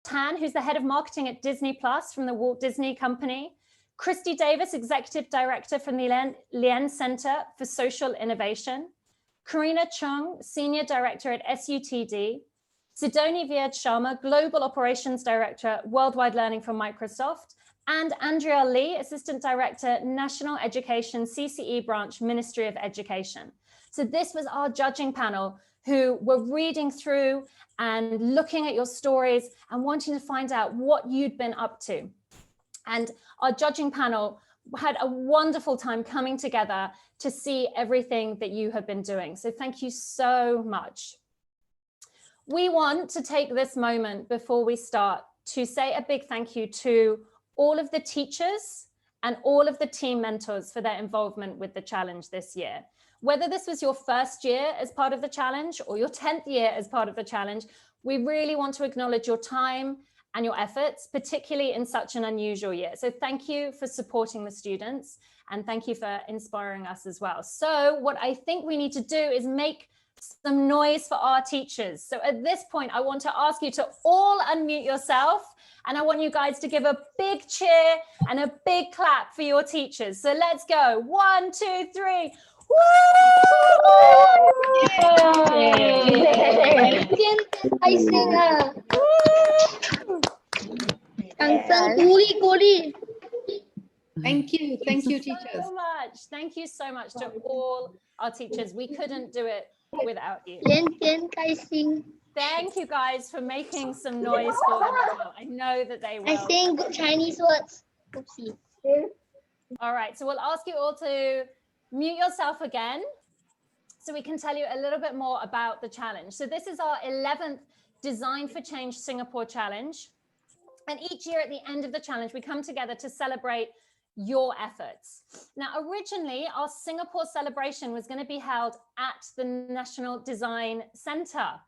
Tan, who's the head of marketing at Disney Plus from the Walt Disney Company. Christy Davis, executive director from the Lien Center for Social Innovation. Karina Chung, senior director at SUTD. Sidoni Viad Sharma, global operations director, worldwide learning from Microsoft. And Andrea Lee, assistant director, national education, CCE branch, Ministry of Education. So this was our judging panel who were reading through and looking at your stories and wanting to find out what you'd been up to. And our judging panel had a wonderful time coming together to see everything that you have been doing. So thank you so much. We want to take this moment before we start to say a big thank you to all of the teachers and all of the team mentors for their involvement with the challenge this year. Whether this was your first year as part of the challenge or your 10th year as part of the challenge, we really want to acknowledge your time and your efforts, particularly in such an unusual year. So thank you for supporting the students and thank you for inspiring us as well. So what I think we need to do is make some noise for our teachers. So at this point, I want to ask you to all unmute yourself and I want you guys to give a big cheer and a big clap for your teachers. So let's go. 1, 2, 3. Woo! Thank you, teachers. So much. Thank you so much to all our teachers. We couldn't do it without you. Thank you guys for making some noise for them as well. I know that they will. I sing Chinese words. Oopsie. All right, so we'll ask you all to mute yourself again so we can tell you a little bit more about the challenge. So this is our 11th Design for Change Singapore Challenge. And each year at the end of the challenge, we come together to celebrate your efforts. Now, originally, our Singapore celebration was going to be held at the National Design Center,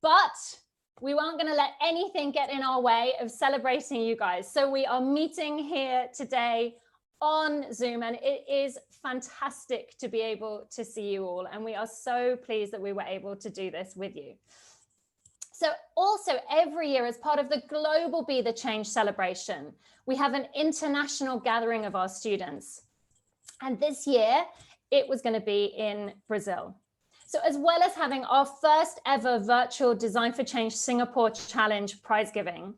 but we weren't going to let anything get in our way of celebrating you guys. So we are meeting here today on Zoom, and it is fantastic to be able to see you all. And we are so pleased that we were able to do this with you. So also every year as part of the Global Be the Change celebration, we have an international gathering of our students. And this year it was going to be in Brazil. So as well as having our first ever virtual Design for Change Singapore Challenge prize giving,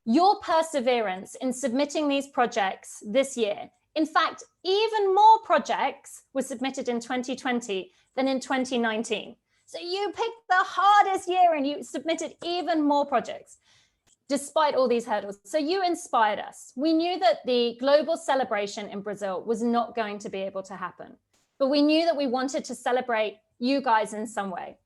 your perseverance in submitting these projects this year, in fact, even more projects were submitted in 2020 than in 2019. So you picked the hardest year and you submitted even more projects despite all these hurdles. So you inspired us. We knew that the global celebration in Brazil was not going to be able to happen, but we knew that we wanted to celebrate you guys in some way.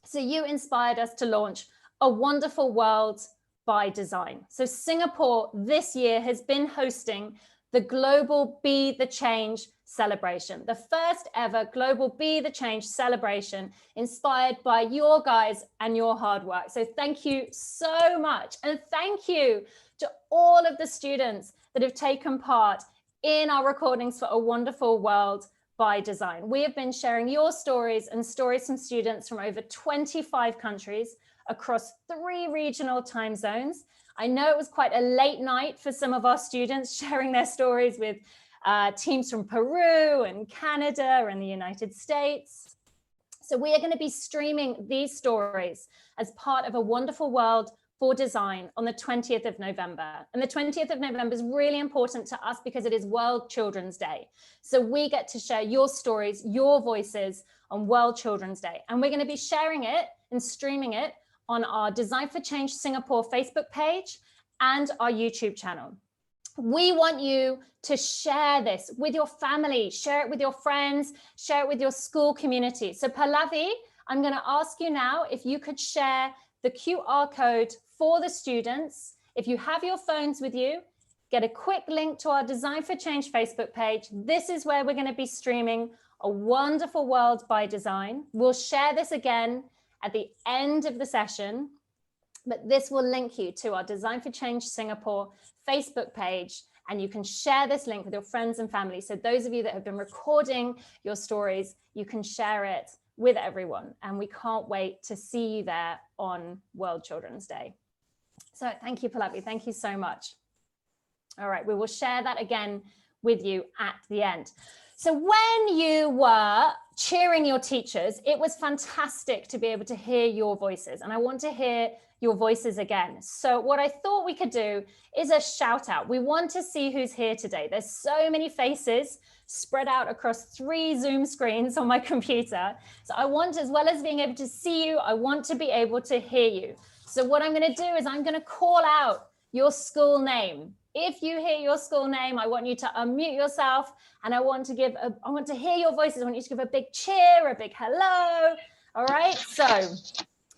So you inspired us to launch A Wonderful World by Design. So Singapore this year has been hosting the Global Be the Change celebration, the first ever Global Be the Change celebration inspired by your guys and your hard work. So thank you so much. And thank you to all of the students that have taken part in our recordings for A Wonderful World by Design. We have been sharing your stories and stories from students from over 25 countries across 3 regional time zones. I know it was quite a late night for some of our students sharing their stories with teams from Peru and Canada and the United States. So we are going to be streaming these stories as part of A Wonderful World for Design on the 20th of November. And the 20th of November is really important to us because it is World Children's Day. So we get to share your stories, your voices on World Children's Day. And we're going to be sharing it and streaming it on our Design for Change Singapore Facebook page and our YouTube channel. We want you to share this with your family, share it with your friends, share it with your school community. So Pallavi, I'm going to ask you now if you could share the QR code for the students. If you have your phones with you, get a quick link to our Design for Change Facebook page. This is where we're going to be streaming A Wonderful World by Design. We'll share this again at the end of the session, but this will link you to our Design for Change Singapore Facebook page, and you can share this link with your friends and family. So those of you that have been recording your stories, you can share it with everyone, and we can't wait to see you there on World Children's Day. So thank you, Pallavi. Thank you so much. All right, we will share that again with you at the end. So when you were cheering your teachers, it was fantastic to be able to hear your voices. And I want to hear your voices again. So what I thought we could do is a shout out. We want to see who's here today. There's so many faces spread out across 3 Zoom screens on my computer. So I want, as well as being able to see you, I want to be able to hear you. So what I'm going to do is I'm going to call out your school name. If you hear your school name, I want you to unmute yourself, and I want to hear your voices. I want you to give a big cheer, a big hello. All right, so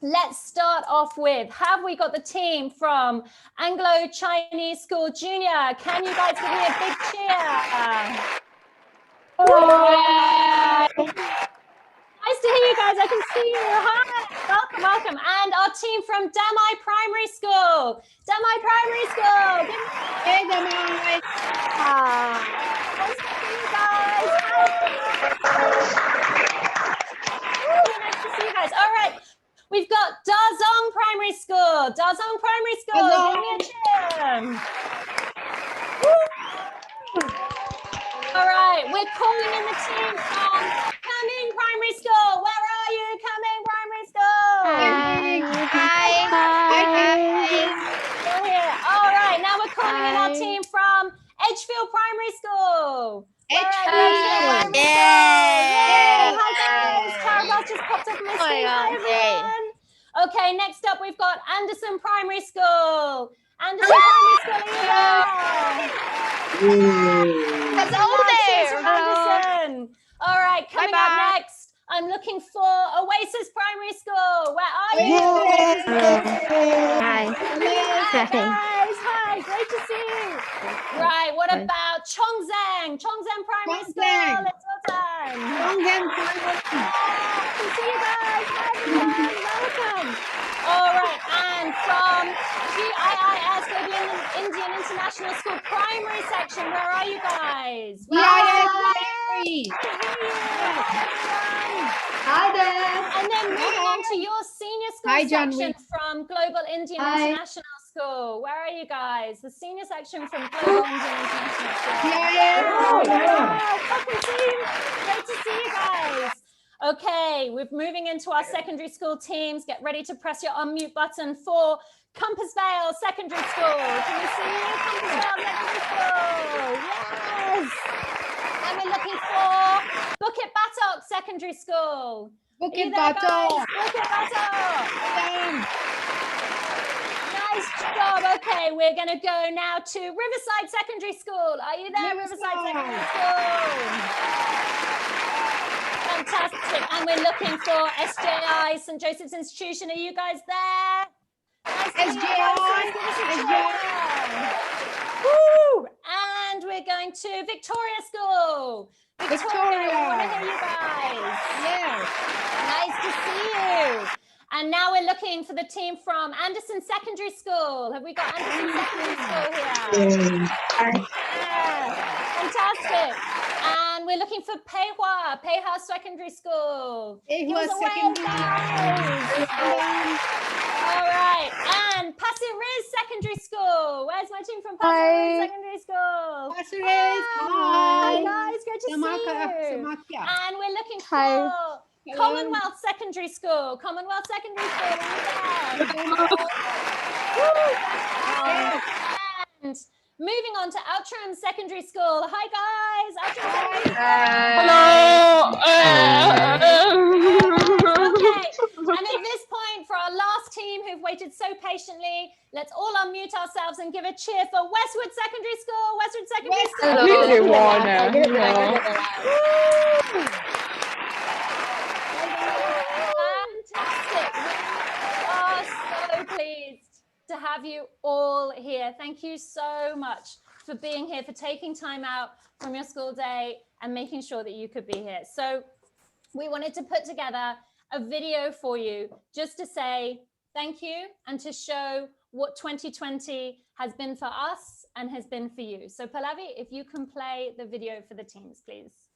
let's start off with, have we got the team from Anglo Chinese School Junior? Can you guys give me a big cheer? Nice to hear you guys. I can see you. Hi. Welcome, welcome. And our team from Damai Primary School. Damai Primary School. Hey, Damai. Nice to see you guys. Nice to see you guys. All right. We've got Dazong Primary School. Dazong Primary School. Give me a cheer. All right. We're calling in the team from Coming Primary School. Where are you, Coming Primary School? Hi. You're here. All right. Now we're calling in our team from Edgefield Primary School. Where are you, Edgefield Primary School? Yay. Hi, guys. Carabas just popped up on my screen. Hi, everyone. Okay. Next up, we've got Anderson Primary School. Anderson Primary School, are you there? Hello there. Anderson. All right, coming up next, I'm looking for Oasis Primary School. Where are you? Hi. Hi, guys. Hi, great to see you. Right, what about Chongzheng? Chongzheng Primary School. It's your turn. Chongzheng Primary. Good to see you guys. Hi, everyone. Welcome. All right, and from GIIS, Indian International School Primary Section, where are you guys? Hi there. And then moving on to your senior school section from Global Indian International School. Where are you guys? The senior section from Global Indian International School. Welcome team. Great to see you guys. Okay, we're moving into our secondary school teams. Get ready to press your unmute button for Compass Vale Secondary School. Can you see you? Compass Vale Secondary School. Yes. And we're looking for Bukit Batok Secondary School. Bukit Batok. Bukit Batok. Nice job. Okay, we're going to go now to Riverside Secondary School. Are you there, Riverside Secondary School? Fantastic. And we're looking for SJI, St. Joseph's Institution. Are you guys there? Nice to SJI. Woo! And we're going to Victoria School. Victoria. I want to hear you guys. Yes. Nice to see you. And now we're looking for the team from Anderson Secondary School. Have we got Anderson Secondary School here? Yeah. Fantastic. And we're looking for Peihua Secondary School. Peihua Secondary. All right. And Pasir Ris Secondary School. Where's my team from Pasir Ris Secondary School? Pasir Ris. Hi, guys. Great to see you. And we're looking for Commonwealth Secondary School. Commonwealth Secondary School. And moving on to Outram Secondary School. Hi, guys. Outram Secondary School. Okay. And at this point, for our last team who've waited so patiently, let's all unmute ourselves and give a cheer for Westwood Secondary School. Westwood Secondary School. Fantastic. We are so pleased to have you all here. Thank you so much for being here, for taking time out from your school day and making sure that you could be here. So we wanted to put together a video for you just to say thank you and to show what 2020 has been for us and has been for you. So Pallavi, if you can play the video for the teams, please.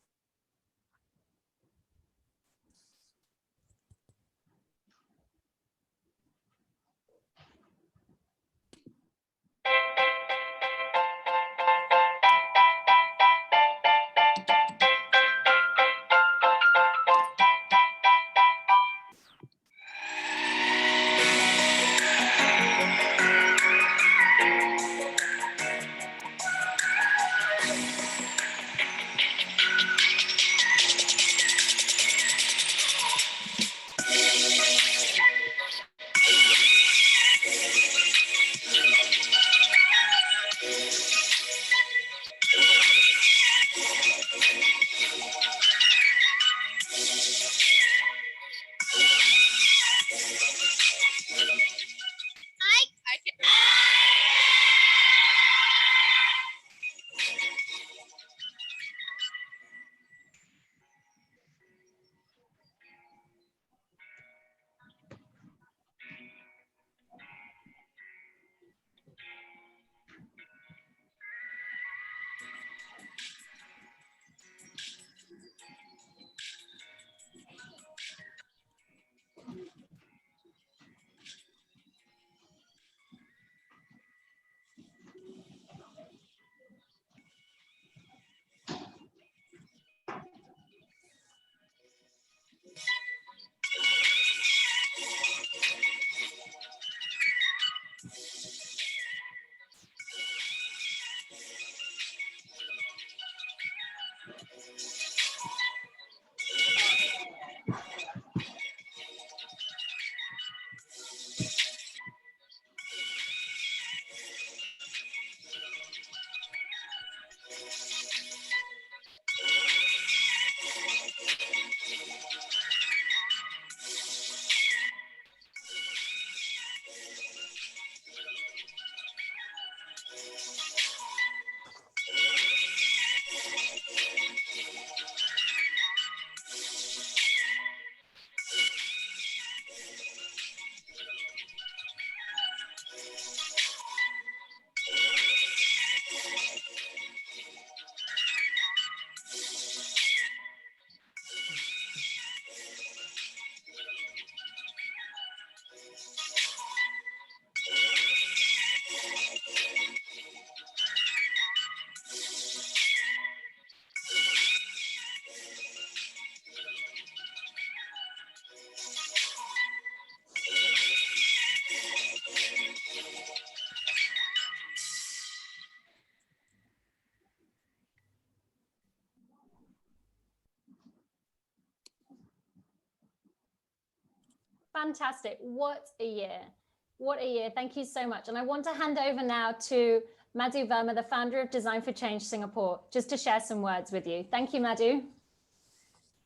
Fantastic. What a year. What a year. Thank you so much. And I want to hand over now to Madhu Verma, the founder of Design for Change Singapore, just to share some words with you. Thank you, Madhu.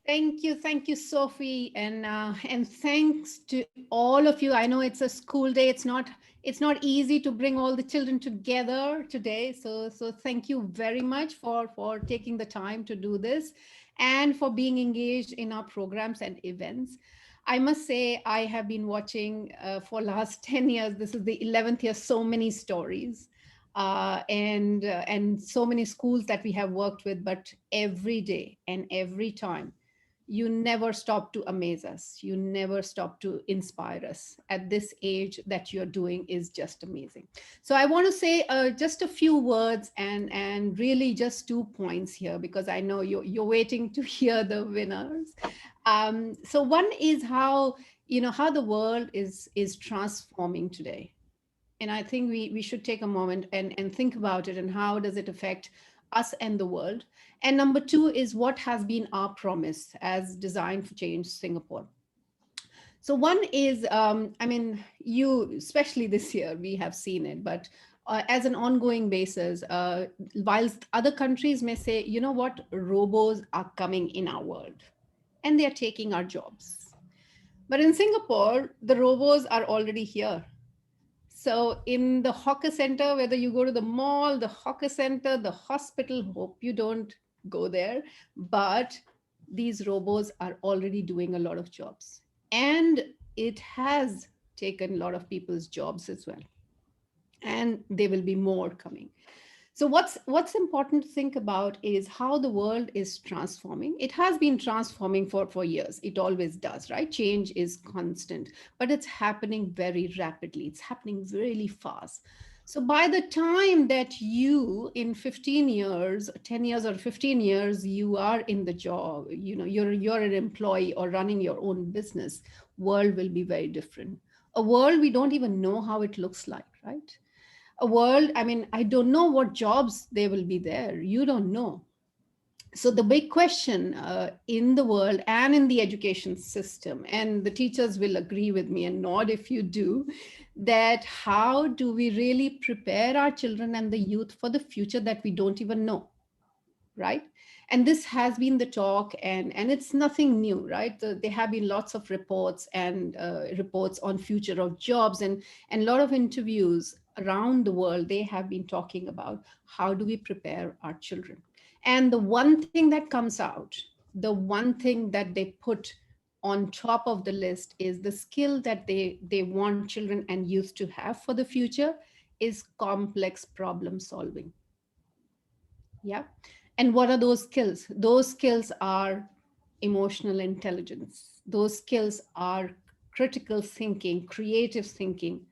Thank you, Sophie, and thanks to all of you. I know it's a school day. It's not easy to bring all the children together today. So thank you very much for taking the time to do this, and for being engaged in our programs and events. I must say I have been watching for last 10 years. This is the 11th year. So many stories. And so many schools that we have worked with, but every day and every time, you never stop to amaze us. You never stop to inspire us. At this age that you're doing is just amazing. So I want to say just a few words and really just 2 points here, because I know you're waiting to hear the winners. So one is how the world is transforming today. And I think we should take a moment and think about it, and how does it affect us and the world. And number 2 is what has been our promise as Design for Change Singapore. So one is, especially this year, we have seen it, but as an ongoing basis, whilst other countries may say, you know what, robots are coming in our world and they're taking our jobs. But in Singapore, the robots are already here. So in the hawker center, whether you go to the mall, the hawker center, the hospital, hope you don't go there, but these robots are already doing a lot of jobs. And it has taken a lot of people's jobs as well. And there will be more coming. So what's important to think about is how the world is transforming. It has been transforming for years. It always does, right? Change is constant, but it's happening very rapidly. It's happening really fast. So by the time that you in 15 years, 10 years or 15 years, you are in the job, you're an employee or running your own business, world will be very different. A world we don't even know how it looks like, right? A world, I don't know what jobs they will be there. You don't know. So the big question in the world and in the education system, and the teachers will agree with me and nod if you do, that how do we really prepare our children and the youth for the future that we don't even know, right? And this has been the talk, and it's nothing new, right? There have been lots of reports and reports on future of jobs, and a lot of interviews around the world. They have been talking about how do we prepare our children. And the one thing that comes out, the one thing that they put on top of the list is the skill that they want children and youth to have for the future is complex problem solving. Yeah. And what are those skills? Those skills are emotional intelligence. Those skills are critical thinking, creative thinking,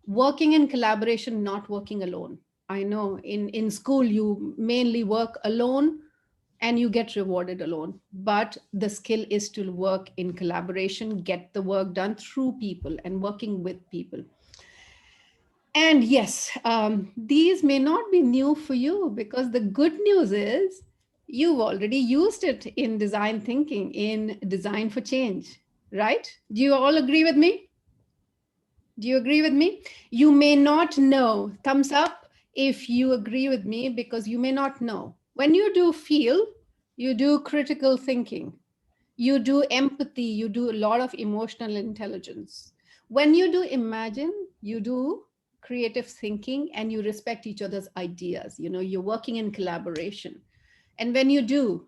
working in collaboration, not working alone. I know in school, you mainly work alone and you get rewarded alone. But the skill is to work in collaboration, get the work done through people and working with people. And yes, these may not be new for you, because the good news is you've already used it in design thinking, in design for change, right? Do you all agree with me? Do you agree with me? You may not know. Thumbs up if you agree with me, because you may not know. When you do feel, you do critical thinking, you do empathy, you do a lot of emotional intelligence. When you do imagine, you do creative thinking, and you respect each other's ideas. You're working in collaboration. And when you do,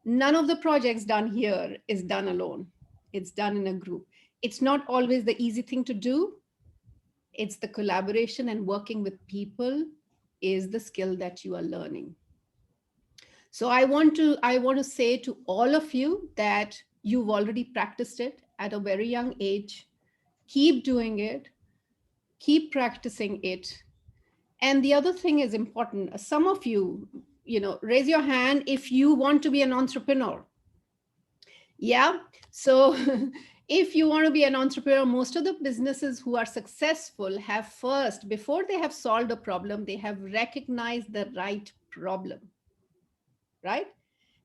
none of the projects done here is done alone. It's done in a group. It's not always the easy thing to do. It's the collaboration and working with people is the skill that you are learning. So I want to say to all of you that you've already practiced it at a very young age. Keep doing it. Keep practicing it. And the other thing is important. Some of you, raise your hand if you want to be an entrepreneur. Yeah. So if you want to be an entrepreneur, most of the businesses who are successful have first, before they have solved a problem, they have recognized the right problem, right?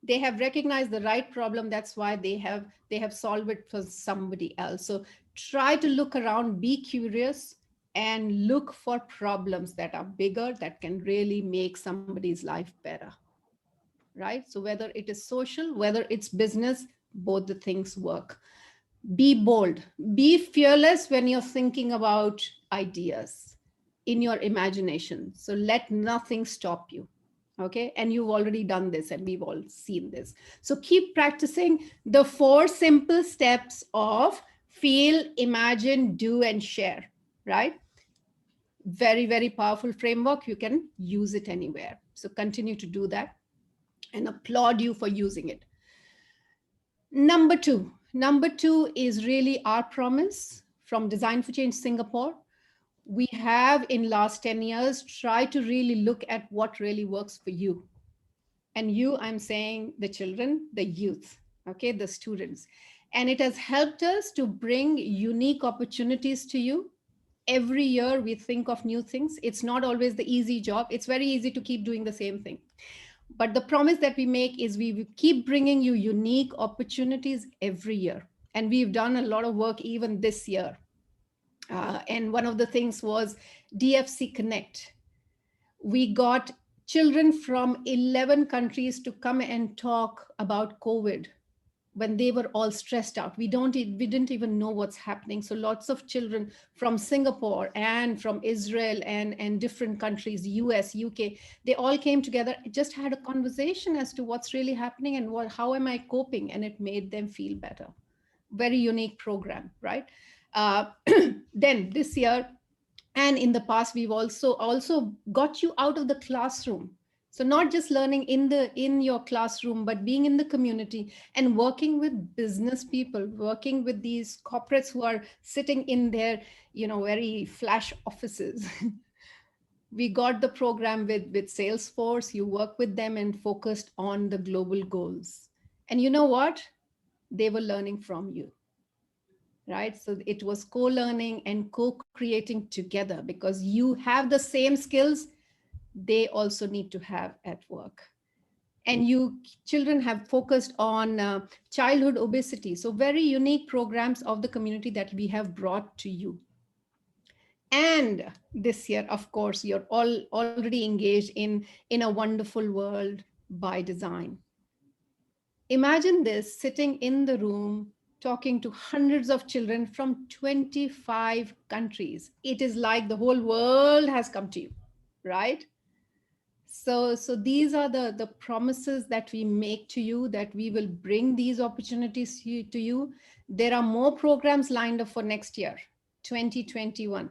They have recognized the right problem. That's why they have solved it for somebody else. So try to look around, be curious, and look for problems that are bigger, that can really make somebody's life better, right? So whether it is social, whether it's business, both the things work. Be bold, be fearless when you're thinking about ideas in your imagination. So let nothing stop you. Okay. And you've already done this, and we've all seen this. So keep practicing the 4 simple steps of feel, imagine, do, and share, right? Very, very powerful framework. You can use it anywhere. So continue to do that, and applaud you for using it. Number two is really our promise from Design for Change Singapore. We have in last 10 years tried to really look at what really works for you. And you, I'm saying the children, the youth, okay, the students. And it has helped us to bring unique opportunities to you. Every year we think of new things. It's not always the easy job. It's very easy to keep doing the same thing. But the promise that we make is we will keep bringing you unique opportunities every year. And we've done a lot of work even this year. And one of the things was DFC Connect. We got children from 11 countries to come and talk about COVID when they were all stressed out. We didn't even know what's happening. So lots of children from Singapore and from Israel and different countries, US, UK, they all came together, just had a conversation as to what's really happening and how am I coping? And it made them feel better. Very unique program, right? Then this year and in the past, we've also got you out of the classroom. So not just learning in your classroom, but being in the community and working with business people, working with these corporates who are sitting in their, very flash offices. We got the program with Salesforce. You work with them and focused on the global goals. And you know what? They were learning from you. Right? So it was co-learning and co-creating together, because you have the same skills they also need to have at work. And you children have focused on childhood obesity. So very unique programs of the community that we have brought to you. And this year, of course, you're all already engaged in a wonderful world by design. Imagine this, sitting in the room, talking to hundreds of children from 25 countries. It is like the whole world has come to you, right? So these are the promises that we make to you, that we will bring these opportunities to you. There are more programs lined up for next year, 2021.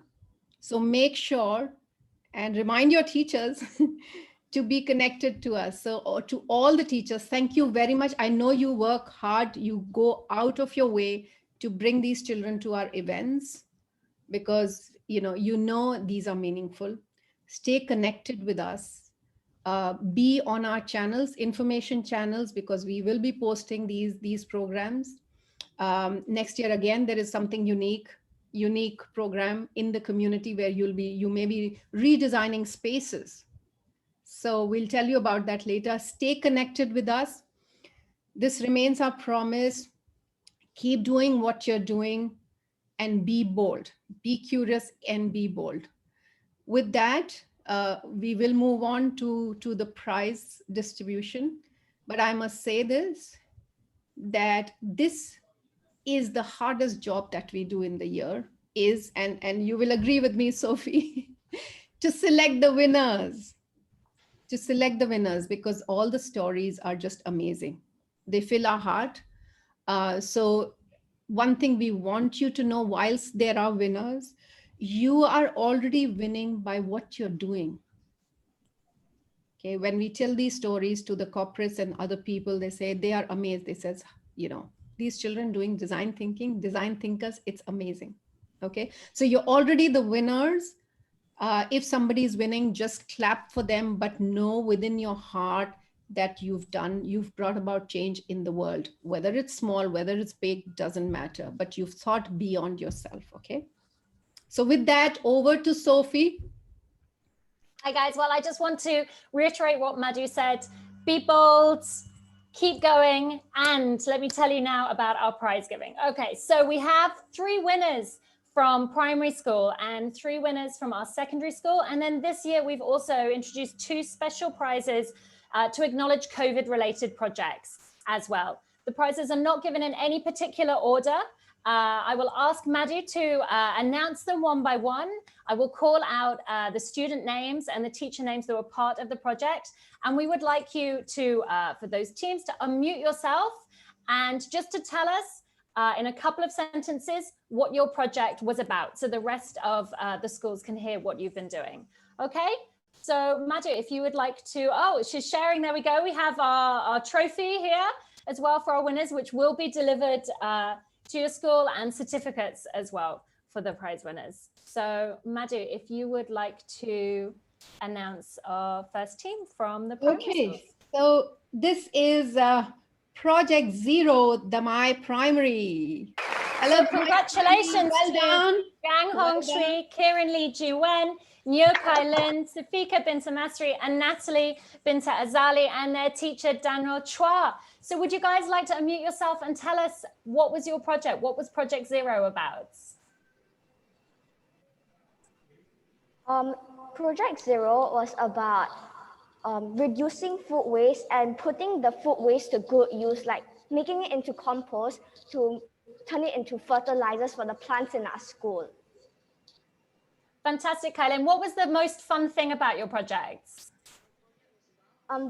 So make sure and remind your teachers to be connected to us. So to all the teachers, thank you very much. I know you work hard. You go out of your way to bring these children to our events, because you know these are meaningful. Stay connected with us. Be on our channels, information channels, because we will be posting these programs. Next year, again, there is something unique program in the community where you may be redesigning spaces. So we'll tell you about that later. Stay connected with us. This remains our promise. Keep doing what you're doing and be bold. Be curious and be bold. With that, we will move on to the prize distribution. But I must say that this is the hardest job that we do in the year, and you will agree with me, Sophie, to select the winners. Because all the stories are just amazing. They fill our heart. So one thing we want you to know, whilst there are winners, you are already winning by what you're doing. Okay, when we tell these stories to the corporates and other people, they say they are amazed. They says, these children doing design thinkers, it's amazing. Okay, so you're already the winners. If somebody is winning, just clap for them, but know within your heart that you've brought about change in the world. Whether it's small, whether it's big, doesn't matter, but you've thought beyond yourself, okay? So with that, over to Sophie. Hi guys, well, I just want to reiterate what Madhu said. Be bold, keep going. And let me tell you now about our prize giving. Okay, so we have 3 winners from primary school and 3 winners from our secondary school. And then this year, we've also introduced 2 special prizes to acknowledge COVID-related projects as well. The prizes are not given in any particular order. I will ask Madhu to announce them one by one. I will call out the student names and the teacher names that were part of the project. And we would like you to, for those teams, to unmute yourself and just to tell us in a couple of sentences what your project was about, so the rest of the schools can hear what you've been doing. Okay, so Madhu, if you would like to, oh, she's sharing, there we go. We have our trophy here as well for our winners, which will be delivered to your school, and certificates as well for the prize winners. So Madhu, if you would like to announce our first team from the primary schools. So this is Project Zero, the My Primary. Hello, so congratulations well done. Gang Hong Shui, Kieran Lee Ji Wen, Nyo Kai Lin, Safika Binta Masri, and Natalie Binta Azali, and their teacher Daniel Chua. So would you guys like to unmute yourself and tell us what was your project? What was Project Zero about? Project Zero was about reducing food waste and putting the food waste to good use, like making it into compost to turn it into fertilizers for the plants in our school. Fantastic, Kylan. What was the most fun thing about your projects?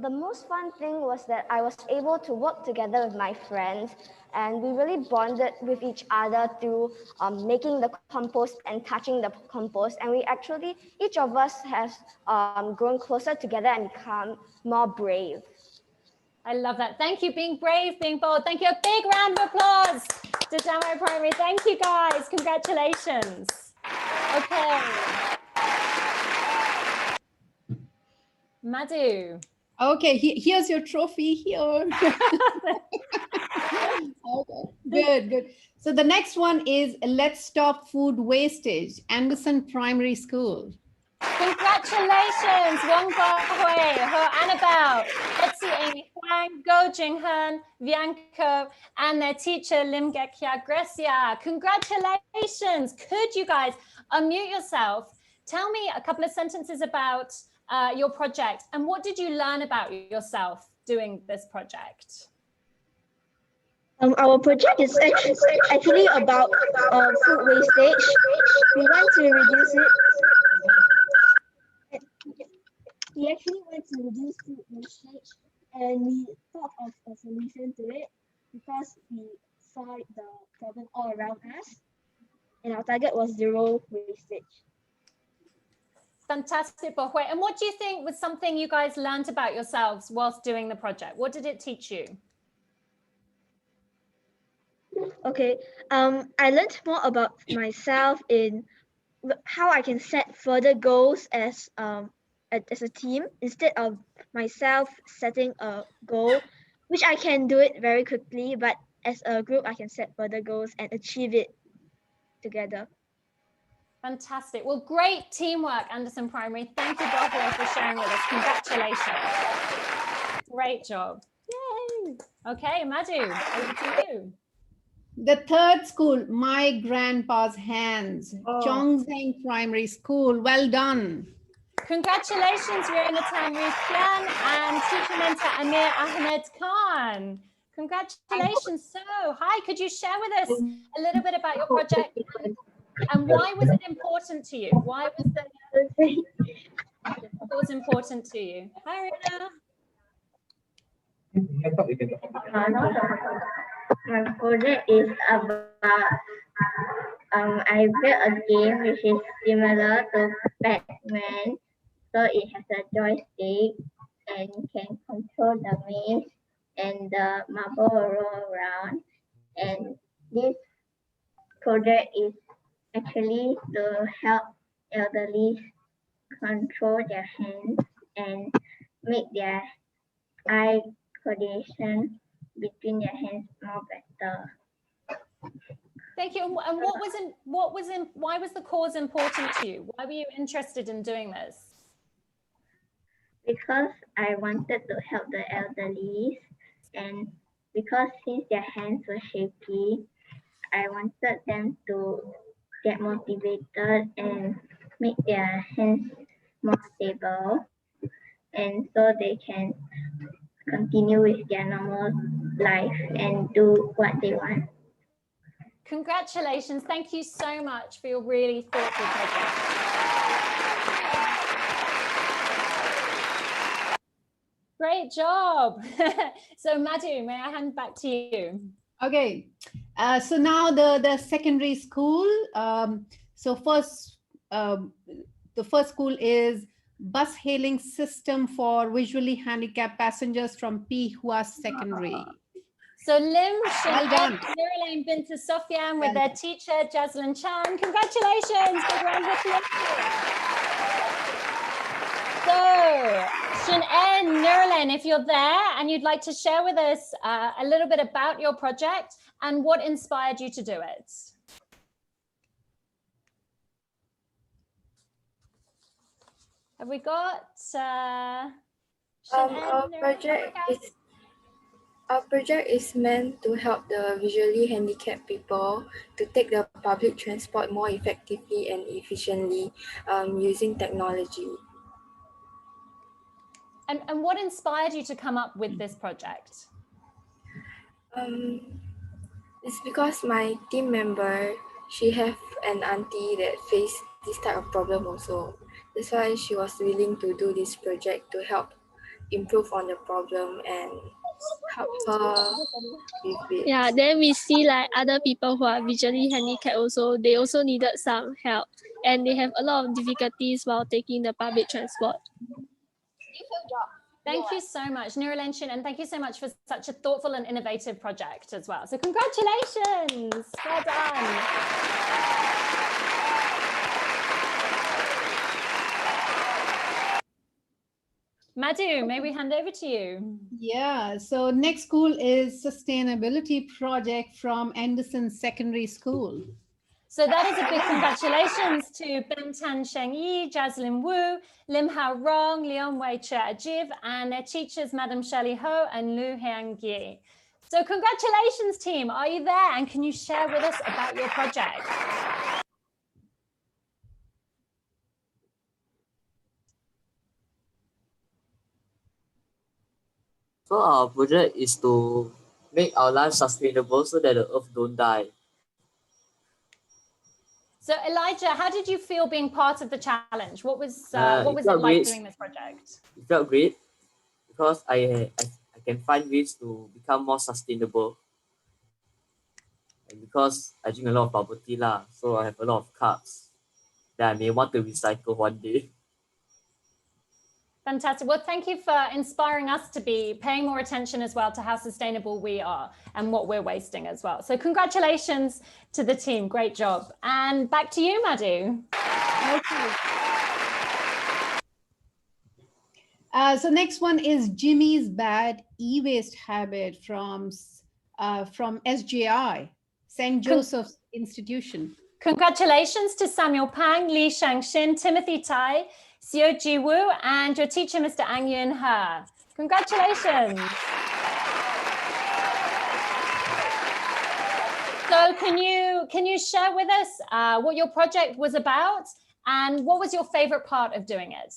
The most fun thing was that I was able to work together with my friends, and we really bonded with each other through making the compost and touching the compost. And we actually, each of us has grown closer together and become more brave. I love that. Thank you, being brave, being bold. Thank you. A big round of applause to Jamai Primary. Thank you, guys. Congratulations. Okay. Madhu. Okay, here's your trophy here. Okay, good. So the next one is Let's Stop Food Wastage, Anderson Primary School. Congratulations, Wong Hui, Ho Annabelle, Betsy Amy Huang, Go Jinghen, Bianco, and their teacher Lim Gekia Grecia. Congratulations. Could you guys unmute yourself? Tell me a couple of sentences about your project, and what did you learn about yourself doing this project? Our project is actually about food wastage. We want to reduce it. We actually want to reduce food wastage, and we thought of a solution to it because we saw the problem all around us, and our target was zero wastage. Fantastic, Bohui. And what do you think was something you guys learned about yourselves whilst doing the project? What did it teach you? Okay, I learned more about myself in how I can set further goals as a team instead of myself setting a goal, which I can do it very quickly, but as a group, I can set further goals and achieve it together. Fantastic. Well, great teamwork, Anderson Primary. Thank you, Bohui, for sharing with us. Congratulations. Great job. Yay. Okay, Madhu, over to you. The third school, My Grandpa's Hands, Chongzeng Primary School. Well done. Congratulations, Riona Tanri-Fian and teacher mentor Amir Ahmed Khan. Congratulations. So, hi, could you share with us a little bit about your project and why was it important to you? Why was it important to you? Hi, Riona. My project is about I built a game which is similar to Pac-Man. So it has a joystick and can control the maze and the marble will roll around. And this project is actually to help elderly control their hands and make their eye coordination between their hands more better. Thank you. And why was the cause important to you? Why were you interested in doing this? Because I wanted to help the elderly And because since their hands were shaky, I wanted them to get motivated and make their hands more stable, and so they can continue with their normal life and do what they want. Congratulations. Thank you so much for your really thoughtful project. Great job. So Madhu, may I hand back to you? Okay, so now the secondary school. So first, the first school is bus hailing system for visually handicapped passengers from P. Hua Secondary. So Lim, Well done. Nurulain Binta Sofyan with their teacher, Jaslyn Chan. Congratulations. Big round of applause. So, Shin-En, Nurulain, if you're there and you'd like to share with us a little bit about your project and what inspired you to do it. Have we got Our project is meant to help the visually handicapped people to take the public transport more effectively and efficiently using technology. And what inspired you to come up with this project? It's because my team member, she have an auntie that faced this type of problem also. That's why she was willing to do this project to help improve on the problem and help her with it. Yeah, then we see like other people who are visually handicapped also, they also needed some help and they have a lot of difficulties while taking the public transport. Thank you so much, Nurulain Shin, and thank you so much for such a thoughtful and innovative project as well. So congratulations, well done. Madhu, may we hand over to you? Yeah, so next school is sustainability project from Anderson Secondary School. So that is a big congratulations to Ben Tan Sheng Yi, Jaslyn Wu, Lim Hao Rong, Leon Wei Che Ajiv, and their teachers, Madam Shirley Ho and Lu Hiang Yi. So congratulations, team. Are you there? And can you share with us about your project? So our project is to make our life sustainable so that the earth don't die. So Elijah, how did you feel being part of the challenge? What was it like doing this project? It felt great because I can find ways to become more sustainable. And because I drink a lot of bubble tea lah, so I have a lot of carbs that I may want to recycle one day. Fantastic. Well, thank you for inspiring us to be paying more attention as well to how sustainable we are and what we're wasting as well. So congratulations to the team. Great job. And back to you, Madhu. Okay. So next one is Jimmy's Bad E-Waste Habit from SJI, St. Joseph's Institution. Congratulations to Samuel Pang, Li Shangshin, Timothy Tai, Xiu Ji Wu, and your teacher, Mr. Ang Yun He. Congratulations. So can you share with us what your project was about and what was your favorite part of doing it?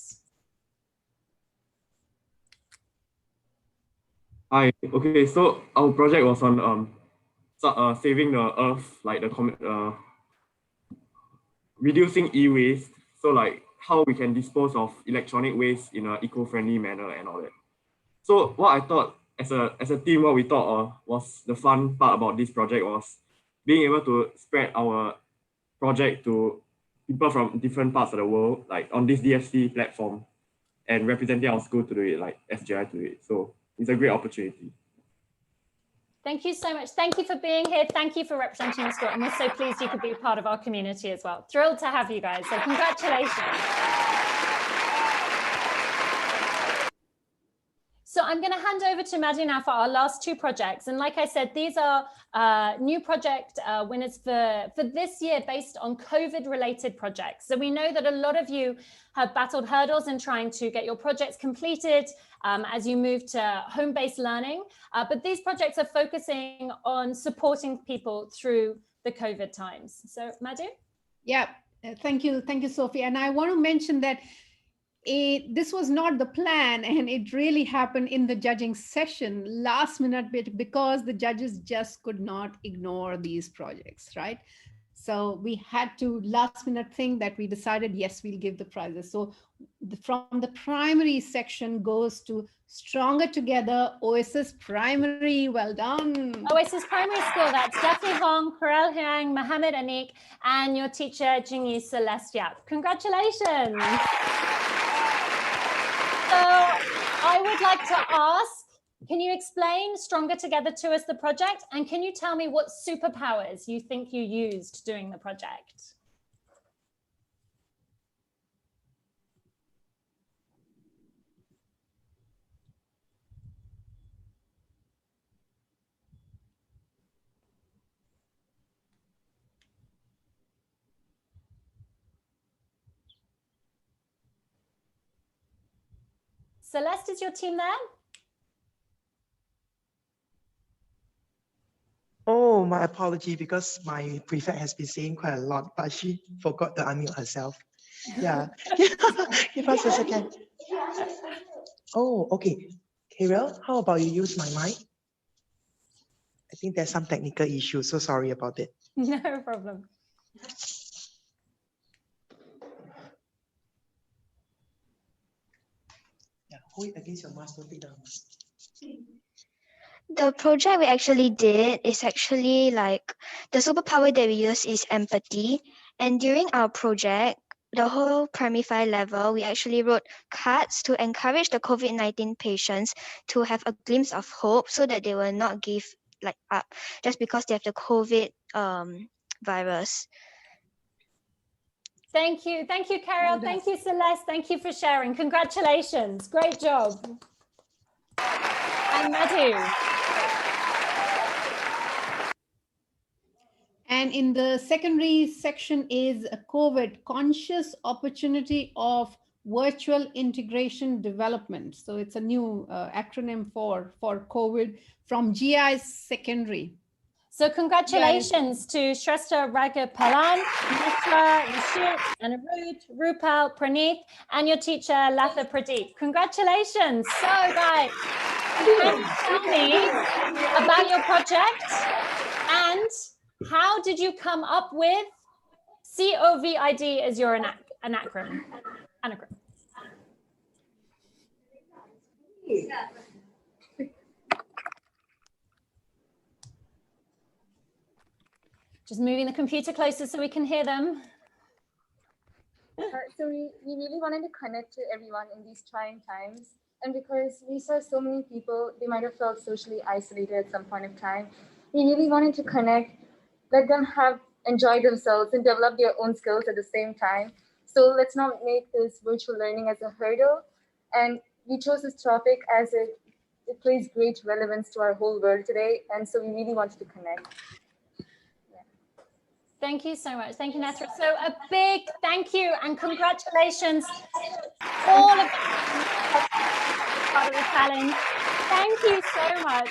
Hi. Okay, so our project was on saving the earth, like the reducing e-waste. So like how we can dispose of electronic waste in an eco-friendly manner and all that. So what I thought as a team, what we thought was the fun part about this project was being able to spread our project to people from different parts of the world, like on this DFC platform, and representing our school to do it, like SJI to do it. So it's a great opportunity. Thank you so much. Thank you for being here. Thank you for representing the school. And we're so pleased you could be a part of our community as well. Thrilled to have you guys. So congratulations. So I'm going to hand over to Madhu now for our last two projects. And like I said, these are new project winners for this year based on COVID-related projects. So we know that a lot of you have battled hurdles in trying to get your projects completed as you move to home-based learning. But these projects are focusing on supporting people through the COVID times. So Madhu? Yeah, thank you, Sophie. And I want to mention that this was not the plan, and it really happened in the judging session last minute bit because the judges just could not ignore these projects, right? So we had to last minute think that we decided, yes, we'll give the prizes. So from the primary section goes to Stronger Together, OSS Primary. Well done. OSS Primary School, that's Daphne Hong, Karel Hiang, Mohammed Anik, and your teacher, Jingyi Celeste Yap. Congratulations. So I would like to ask, can you explain Stronger Together to us, the project? And can you tell me what superpowers you think you used doing the project? Celeste, is your team there? Oh, my apology, because my prefect has been saying quite a lot, but she forgot to unmute herself. Yeah. Give us a second. Oh, okay. Karel, how about you use my mic? I think there's some technical issue, so sorry about it. No problem. Yeah, hold it against your mask, don't take down. The project we actually did is actually like the superpower that we use is empathy. And during our project, the whole primary 5 level, we actually wrote cards to encourage the COVID-19 patients to have a glimpse of hope so that they will not give like up just because they have the COVID virus. Thank you, Karel. Thank you, Celeste. Thank you for sharing. Congratulations. Great job. And Madhu. And in the secondary section is a COVID, conscious opportunity of virtual integration development. So it's a new acronym for COVID from GI secondary. So congratulations to Shrestha Ragapalan, Mitra, Nishit, Anirudh, Rupal, Praneeth, and your teacher, Latha Pradeep. Congratulations. So guys, can you tell me about your project and how did you come up with COVID as your anagram? Just moving the computer closer so we can hear them. So we really wanted to connect to everyone in these trying times. And because we saw so many people, they might have felt socially isolated at some point of time. We really wanted to connect, let them enjoy themselves and develop their own skills at the same time. So let's not make this virtual learning as a hurdle. And we chose this topic as it plays great relevance to our whole world today. And so we really wanted to connect. Thank you so much. Thank you, Netra. So a big thank you and congratulations, all of you part of the challenge. Thank you so much.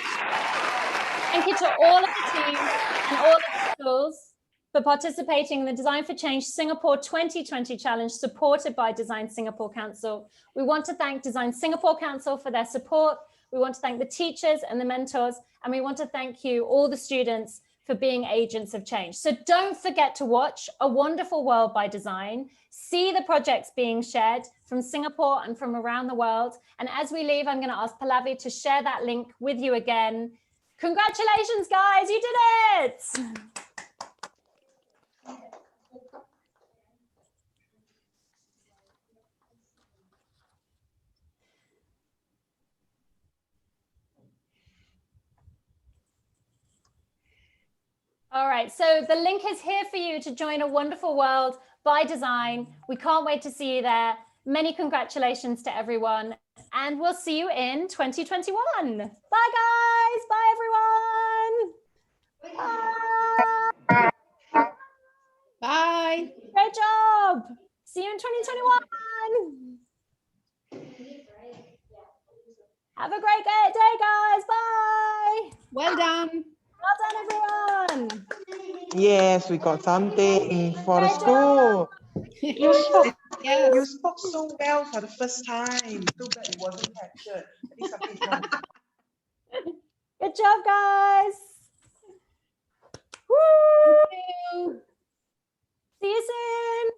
Thank you to all of the teams and all of the schools for participating in the Design for Change Singapore 2020 Challenge supported by Design Singapore Council. We want to thank Design Singapore Council for their support. We want to thank the teachers and the mentors, and we want to thank you, all the students, for being agents of change. So don't forget to watch A Wonderful World by Design, see the projects being shared from Singapore and from around the world. And as we leave, I'm gonna ask Pallavi to share that link with you again. Congratulations, guys, you did it! All right, so the link is here for you to join A Wonderful World by Design. We can't wait to see you there. Many congratulations to everyone. and we'll see you in 2021. Bye, guys. Bye, everyone. Bye. Bye. Great job. See you in 2021. Have a great day, guys. Bye. Well done. Well done, everyone. Yes, we got something for the Great school. You spoke, Yes. you spoke so well for the first time. Too bad it wasn't captured. I think something is wrong. Good job, guys. Woo. See you soon.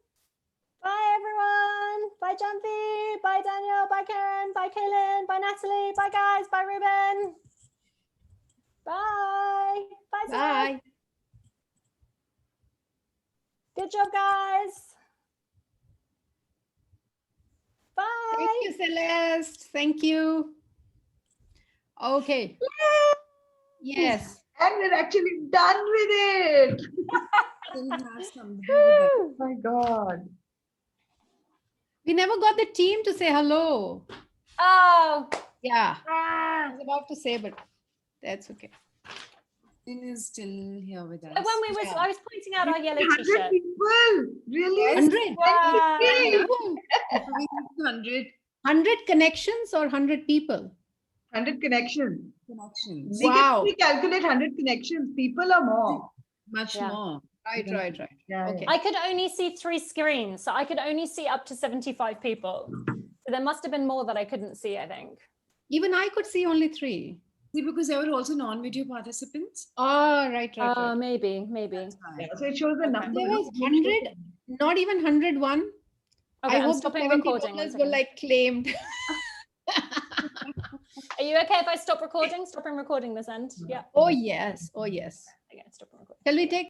Bye, everyone. Bye, Jumpy. Bye, Daniel. Bye, Karen. Bye, Kaylin. Bye, Natalie. Bye, guys. Bye, Ruben. Bye. Bye, Zach. Bye. Good job, guys. Bye. Thank you, Celeste. Thank you. Okay. Yes. And we're actually done with it. Oh my God. We never got the team to say hello. Oh. Yeah. I was about to say, but that's okay. Tin is still here with us. When I was pointing out our yellow 100 t-shirt. people. Really? 100. Wow. 100 100 connections or 100 people? 100 connections. connections. We Wow. can calculate 100 connections. People are more. Much Yeah. more. Right. Yeah, Okay. I could only see 3 screens, so I could only see up to 75 people. So there must have been more that I couldn't see, I think. Even I could see only 3. See, because there were also non-video participants. Oh, right. Maybe. That's why. Yeah, so it shows the number. There was 100, not even 101. Okay, I I'm hope the stopping $70 recording. 1 were second. like claimed. Are you okay if I stop recording? Stopping recording this end? Yeah. Oh, yes. Okay, stopping recording. Shall we take